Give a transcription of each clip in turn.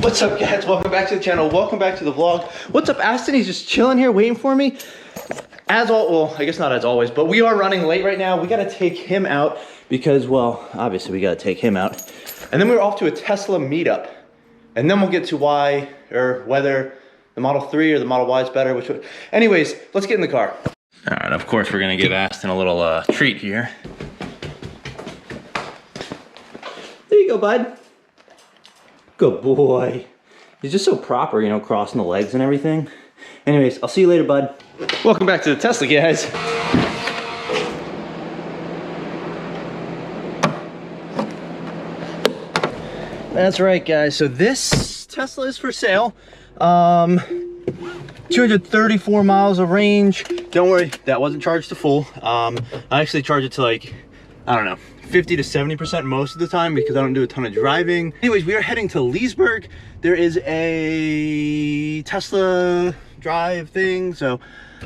What's up, guys? Welcome back to the channel. Welcome back to the vlog. What's up, Aston? He's just chilling here waiting for me. Well, I guess not as always, but we are running late right now. We gotta take him out because, well, obviously we gotta take him out. And then we're off to a Tesla meetup. And then we'll get to why or whether the Model 3 or the Model Y is better. Anyways, let's get in the car. All right, of course we're gonna give Aston a little treat here. There you go, bud. Good boy. He's just so proper, you know, crossing the legs and everything. Anyways, I'll see you later, bud. Welcome back to the Tesla, guys. That's right, guys. So this Tesla is for sale. 234 miles of range. Don't worry, that wasn't charged to full. I actually charge it to like, I don't know, 50 to 70% most of the time because I don't do a ton of driving. Anyways, we are heading to Leesburg. There is a Tesla drive thing, so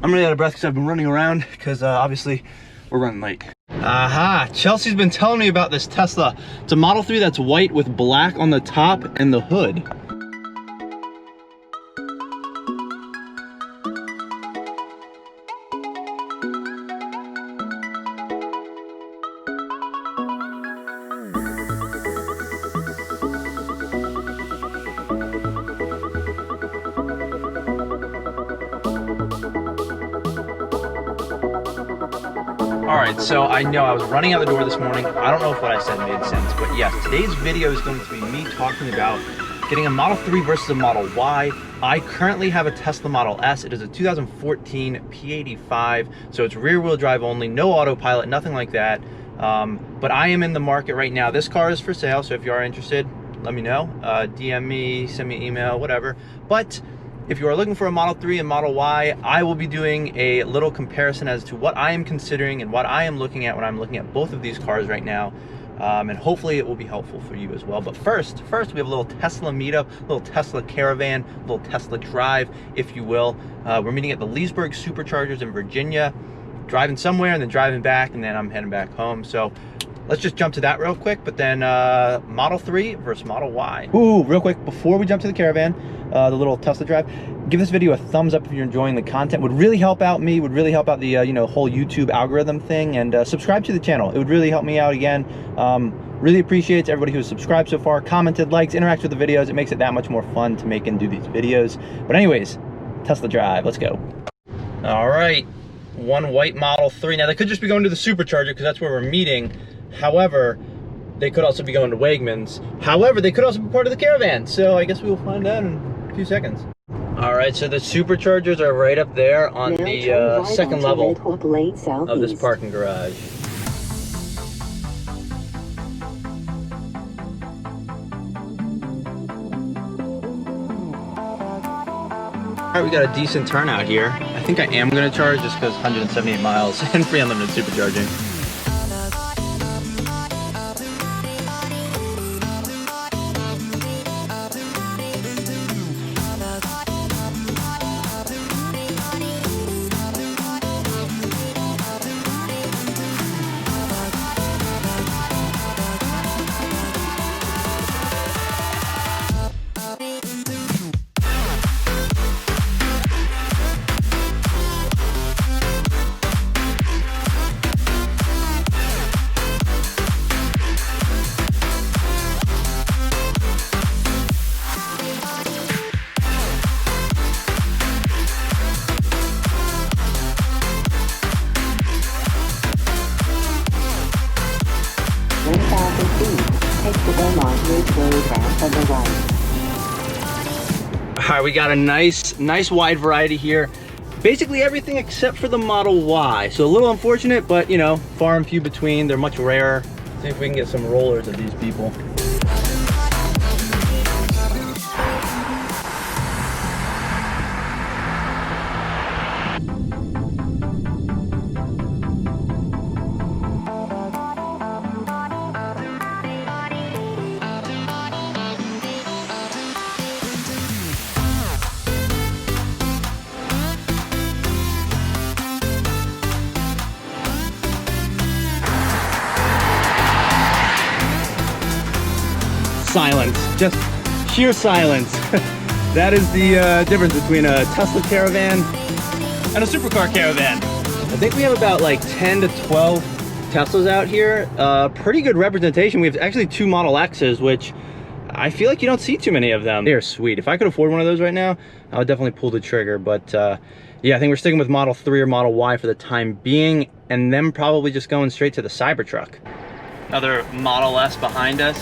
I'm really out of breath because I've been running around because obviously we're running late. Aha, Chelsea's been telling me about this Tesla. It's a Model 3 that's white with black on the top and the hood. All right, so I know I was running out the door this morning. I don't know if what I said made sense, but yes, today's video is going to be me talking about getting a Model 3 versus a Model Y. I currently have a Tesla Model S. It is a 2014 P85, so it's rear-wheel drive only, no autopilot, nothing like that. But I am in the market right now. This car is for sale, so if you are interested, let me know. DM me, send me an email, whatever. But if you are looking for a Model 3 and Model Y, I will be doing a little comparison as to what I am considering and what I am looking at when I'm looking at both of these cars right now. And hopefully it will be helpful for you as well. But first we have a little Tesla meetup, a little Tesla Caravan, a little Tesla drive, if you will. We're meeting at the Leesburg Superchargers in Virginia, driving somewhere and then driving back, and then I'm heading back home. So let's just jump to that real quick, but then Model 3 versus Model Y. Ooh, real quick, before we jump to the Caravan, the little Tesla drive, give this video a thumbs up if you're enjoying the content. Would really help out me, would really help out the you know, whole YouTube algorithm thing, and subscribe to the channel. It would really help me out again. Really appreciate everybody who's subscribed so far, commented, likes, interacts with the videos. It makes it that much more fun to make and do these videos. But anyways, Tesla drive, let's go. All right, one white Model 3. Now they could just be going to the Supercharger because that's where we're meeting. However, they could also be going to Wegmans. However, they could also be part of the Caravan. So I guess we will find out in a few seconds. All right, so the Superchargers are right up there on the second level of this parking garage. All right, we got a decent turnout here. I think I am gonna charge just because 178 miles and free unlimited supercharging. All right, we got a nice wide variety here. Basically everything except for the Model Y. So a little unfortunate, but you know, far and few between. They're much rarer. See if we can get some rollers of these people. Silence, just sheer silence. That is the difference between a Tesla Caravan and a supercar Caravan. I think we have about like 10 to 12 Teslas out here. Pretty good representation. We have actually 2 Model X's, which I feel like you don't see too many of them. They're sweet. If I could afford one of those right now, I would definitely pull the trigger. But yeah, I think we're sticking with Model 3 or Model Y for the time being, and then probably just going straight to the Cybertruck. Another Model S behind us.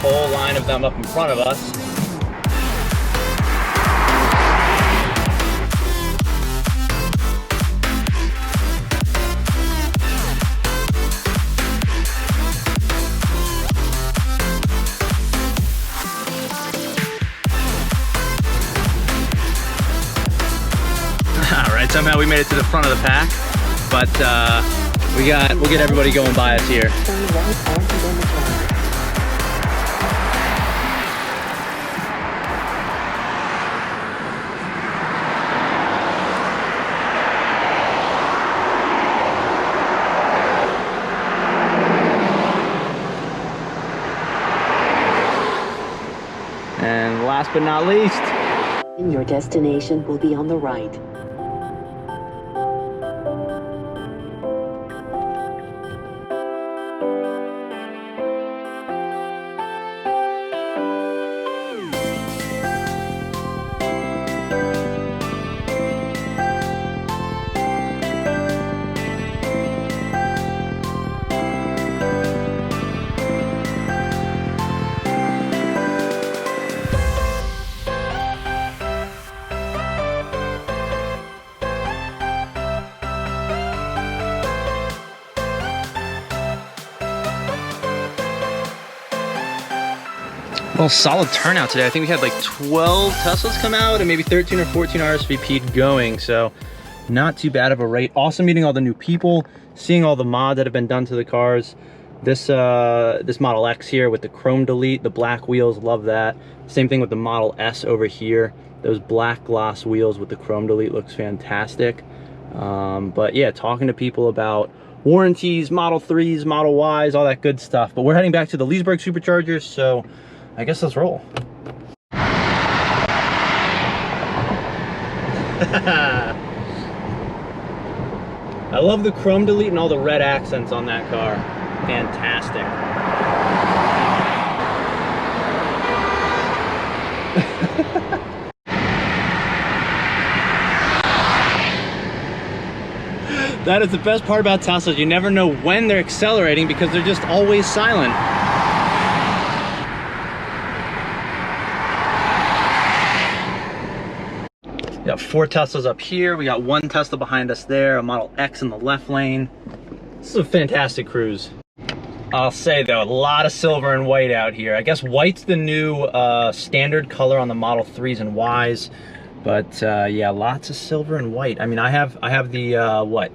Whole line of them up in front of us. All right, somehow we made it to the front of the pack, but we'll get everybody going by us here. And last but not least, your destination will be on the right. Well, solid turnout today. I think we had like 12 Teslas come out and maybe 13 or 14 RSVP'd going, so not too bad of a rate. Awesome meeting all the new people, seeing all the mods that have been done to the cars. This Model X here with the chrome delete, the black wheels, love that. Same thing with the Model S over here. Those black gloss wheels with the chrome delete looks fantastic. But yeah, talking to people about warranties, Model 3s, Model Ys, all that good stuff. But we're heading back to the Leesburg Superchargers, so I guess let's roll. I love the chrome delete and all the red accents on that car. Fantastic. That is the best part about Teslas. You never know when they're accelerating because they're just always silent. We got 4 Teslas up here. We got 1 Tesla behind us there, a Model X in the left lane. This is a fantastic cruise. I'll say though, a lot of silver and white out here. I guess white's the new standard color on the Model 3s and Ys, but yeah, lots of silver and white. I mean, I have the what?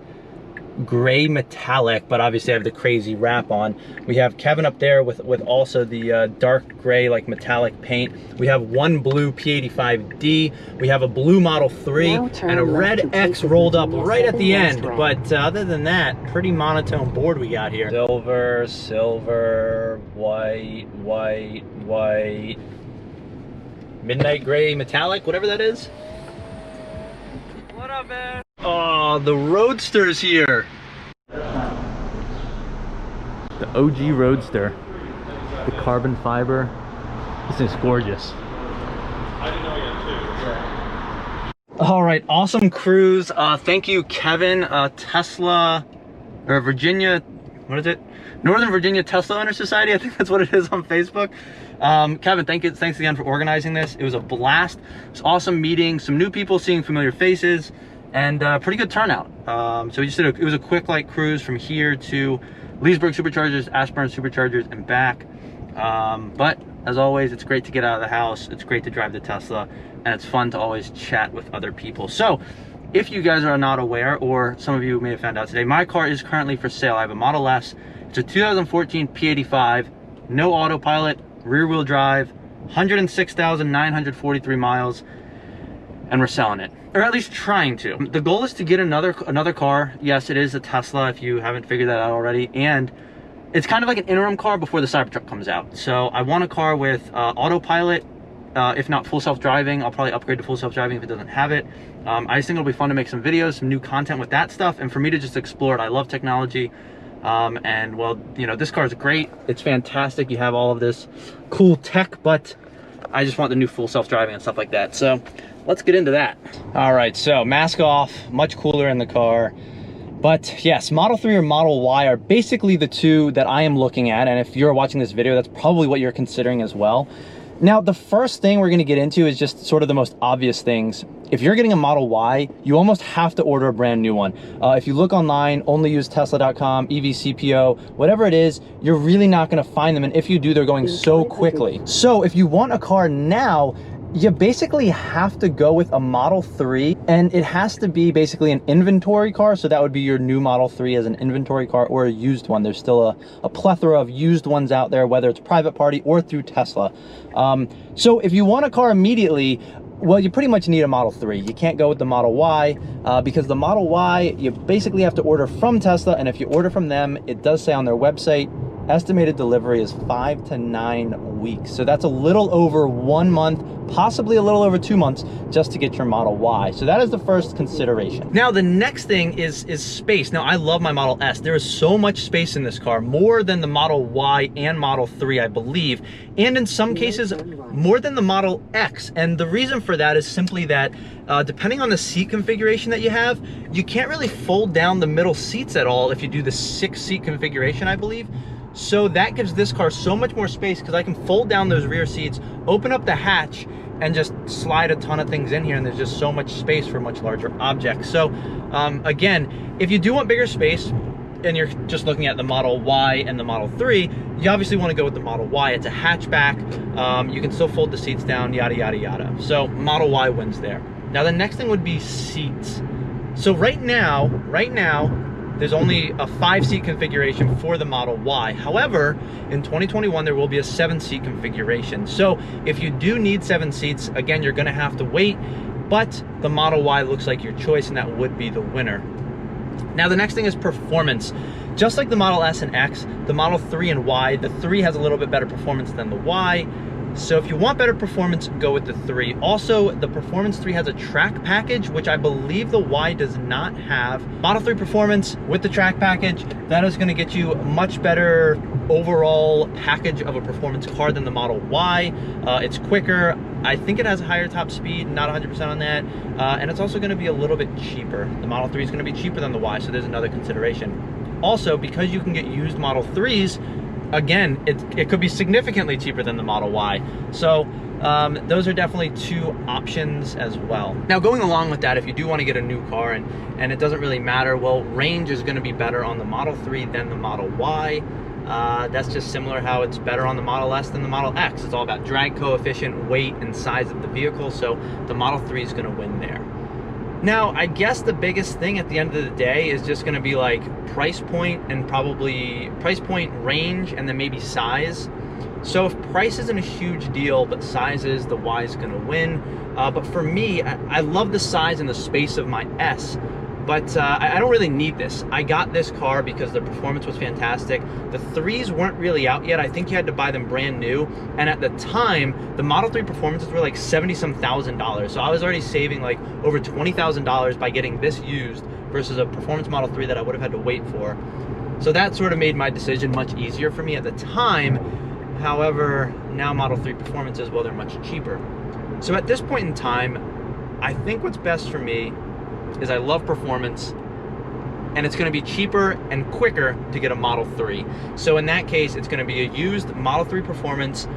Gray metallic, but obviously I have the crazy wrap on. We have Kevin up there with also the dark gray like metallic paint. We have 1 blue P85D. We have a blue Model 3 and a red X rolled up right at the end. But other than that, pretty monotone board we got here. Silver, silver, white, white, white, midnight gray metallic, whatever that is. What up, man? Oh, the Roadster's here. The OG Roadster. The carbon fiber. This thing's gorgeous. I didn't know you had 2. All right, awesome cruise. Thank you, Kevin. Tesla, or Virginia, what is it? Northern Virginia Tesla Owner Society. I think that's what it is on Facebook. Kevin, thanks again for organizing this. It was a blast. It was awesome meeting some new people, seeing familiar faces, and pretty good turnout. So we just it was a quick like cruise from here to Leesburg Superchargers, Ashburn Superchargers, and back. But as always, it's great to get out of the house. It's great to drive the Tesla, and it's fun to always chat with other people. So if you guys are not aware, or some of you may have found out today, my car is currently for sale. I have a Model S. It's a 2014 P85, no autopilot, rear wheel drive, 106,943 miles, and we're selling it, or at least trying to. The goal is to get another car. Yes, it is a Tesla if you haven't figured that out already, and it's kind of like an interim car before the Cybertruck comes out. So I want a car with autopilot, if not full self-driving. I'll probably upgrade to full self-driving if it doesn't have it. I just think it'll be fun to make some videos, some new content with that stuff, and for me to just explore it. I love technology. And well, you know, this car is great. It's fantastic. You have all of this cool tech, but I just want the new full self-driving and stuff like that. So let's get into that. All right, so mask off, much cooler in the car. But yes, Model 3 or Model Y are basically the two that I am looking at. And if you're watching this video, that's probably what you're considering as well. Now, the first thing we're gonna get into is just sort of the most obvious things. If you're getting a Model Y, you almost have to order a brand new one. If you look online, only use Tesla.com, EVCPO, whatever it is, you're really not gonna find them. And if you do, they're going so quickly. So if you want a car now, you basically have to go with a Model 3, and it has to be basically an inventory car. So that would be your new Model 3 as an inventory car or a used one. There's still a plethora of used ones out there, whether it's private party or through Tesla. So if you want a car immediately, well, you pretty much need a Model 3. You can't go with the Model Y because the Model Y, you basically have to order from Tesla. And if you order from them, it does say on their website, estimated delivery is 5 to 9 weeks. So that's a little over 1 month, possibly a little over 2 months just to get your Model Y. So that is the first consideration. Now, the next thing is space. Now, I love my Model S. There is so much space in this car, more than the Model Y and Model 3, I believe. And in some cases, more than the Model X. And the reason for that is simply that depending on the seat configuration that you have, you can't really fold down the middle seats at all if you do the 6-seat configuration, I believe. So that gives this car so much more space because I can fold down those rear seats, open up the hatch, and just slide a ton of things in here, and there's just so much space for much larger objects. So again, if you do want bigger space and you're just looking at the Model Y and the Model 3, you obviously want to go with the Model Y. It's a hatchback. You can still fold the seats down, yada, yada, yada. So Model Y wins there. Now the next thing would be seats. So right now, there's only a 5-seat configuration for the Model Y. However, in 2021, there will be a 7-seat configuration. So if you do need 7 seats, again, you're gonna have to wait, but the Model Y looks like your choice, and that would be the winner. Now, the next thing is performance. Just like the Model S and X, the Model 3 and Y, the 3 has a little bit better performance than the Y. So if you want better performance, go with the 3. Also, the Performance 3 has a track package, which I believe the Y does not have. Model 3 Performance with the track package, that is gonna get you a much better overall package of a performance car than the Model Y. It's quicker. I think it has a higher top speed, not 100% on that. And it's also gonna be a little bit cheaper. The Model 3 is gonna be cheaper than the Y, so there's another consideration. Also, because you can get used Model 3s, again, it could be significantly cheaper than the Model Y. So those are definitely two options as well. Now, going along with that, if you do want to get a new car and it doesn't really matter, well, range is going to be better on the Model 3 than the Model Y. That's just similar how it's better on the Model S than the Model X. It's all about drag coefficient, weight, and size of the vehicle. So the Model 3 is going to win there. Now, I guess the biggest thing at the end of the day is just gonna be like price point, and probably price point, range, and then maybe size. So if price isn't a huge deal, but size is, the Y is gonna win. But for me, I love the size and the space of my S, but I don't really need this. I got this car because the performance was fantastic. The 3s weren't really out yet. I think you had to buy them brand new. And at the time, the Model 3 performances were like $70-some thousand. So I was already saving like over $20,000 by getting this used versus a performance Model 3 that I would have had to wait for. So that sort of made my decision much easier for me at the time. However, now Model 3 performances, well, they're much cheaper. So at this point in time, I think what's best for me is I love performance, and it's gonna be cheaper and quicker to get a Model 3. So in that case, it's gonna be a used Model 3 Performance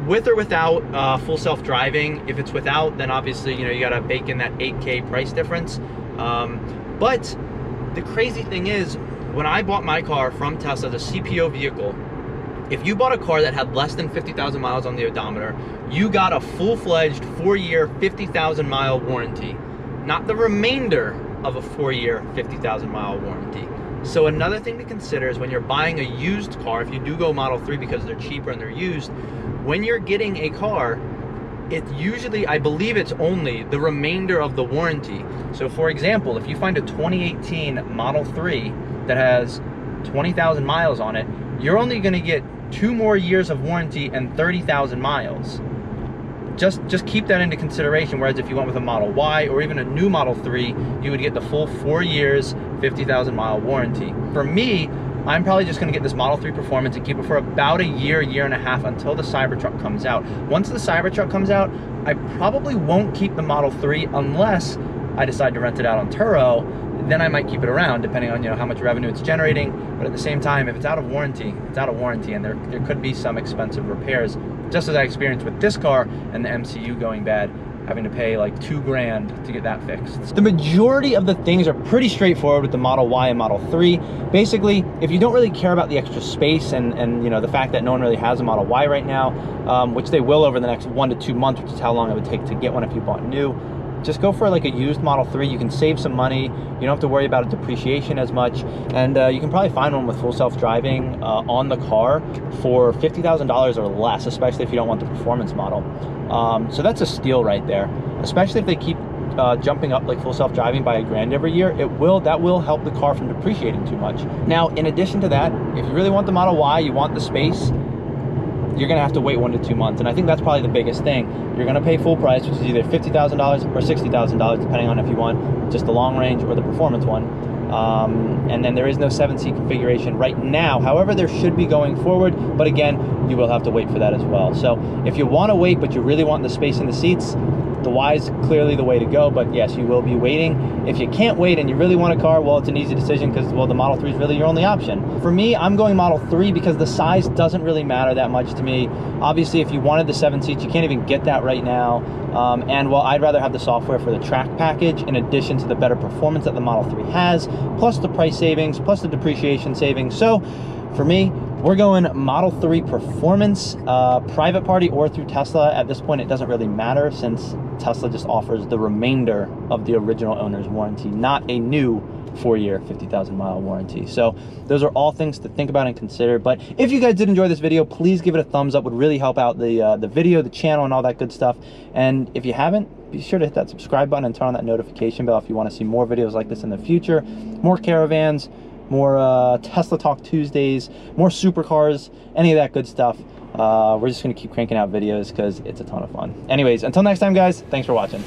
with or without full self-driving. If it's without, then obviously, you know, you gotta bake in that 8K price difference. But the crazy thing is, when I bought my car from Tesla, the CPO vehicle, if you bought a car that had less than 50,000 miles on the odometer, you got a full-fledged 4-year, 50,000 mile warranty. Not the remainder of a 4-year, 50,000 mile warranty. So another thing to consider is when you're buying a used car, if you do go Model 3 because they're cheaper and they're used, when you're getting a car, it usually, I believe it's only the remainder of the warranty. So for example, if you find a 2018 Model 3 that has 20,000 miles on it, you're only gonna get 2 more years of warranty and 30,000 miles. Just keep that into consideration, whereas if you went with a Model Y or even a new Model 3, you would get the full 4 years, 50,000 mile warranty. For me, I'm probably just gonna get this Model 3 Performance and keep it for about a year, year and a half until the Cybertruck comes out. Once the Cybertruck comes out, I probably won't keep the Model 3 unless I decide to rent it out on Turo. Then I might keep it around depending on, you know, how much revenue it's generating. But at the same time, if it's out of warranty, it's out of warranty, and there could be some expensive repairs, just as I experienced with this car and the MCU going bad, having to pay like $2 grand to get that fixed. The majority of the things are pretty straightforward with the Model Y and Model 3. Basically, if you don't really care about the extra space and you know, the fact that no one really has a Model Y right now, which they will over the next 1 to 2 months, which is how long it would take to get one if you bought new, just go for like a used Model 3. You can save some money. You don't have to worry about depreciation as much. And you can probably find one with full self-driving on the car for $50,000 or less, especially if you don't want the performance model. So that's a steal right there, especially if they keep jumping up like full self-driving by $1 grand every year. That will help the car from depreciating too much. Now, in addition to that, if you really want the Model Y, you want the space, you're gonna have to wait 1 to 2 months. And I think that's probably the biggest thing. You're gonna pay full price, which is either $50,000 or $60,000, depending on if you want just the long range or the performance one. And then there is no 7-seat configuration right now. However, there should be going forward, but again, you will have to wait for that as well. So if you wanna wait, but you really want the space in the seats, the Y is clearly the way to go, but yes, you will be waiting. If you can't wait and you really want a car, well, it's an easy decision because, well, the Model 3 is really your only option. For me, I'm going Model 3 because the size doesn't really matter that much to me. Obviously, if you wanted the 7 seats, you can't even get that right now. And well, I'd rather have the software for the track package in addition to the better performance that the Model 3 has, plus the price savings, plus the depreciation savings. So for me, we're going Model 3 Performance, private party or through Tesla. At this point, it doesn't really matter since Tesla just offers the remainder of the original owner's warranty, not a new 4-year, 50,000 mile warranty. So those are all things to think about and consider. But if you guys did enjoy this video, please give it a thumbs up. Would really help out the video, the channel, and all that good stuff. And if you haven't, be sure to hit that subscribe button and turn on that notification bell if you want to see more videos like this in the future. More caravans, more Tesla Talk Tuesdays, more supercars, any of that good stuff. We're just going to keep cranking out videos because it's a ton of fun. Anyways, until next time, guys, thanks for watching.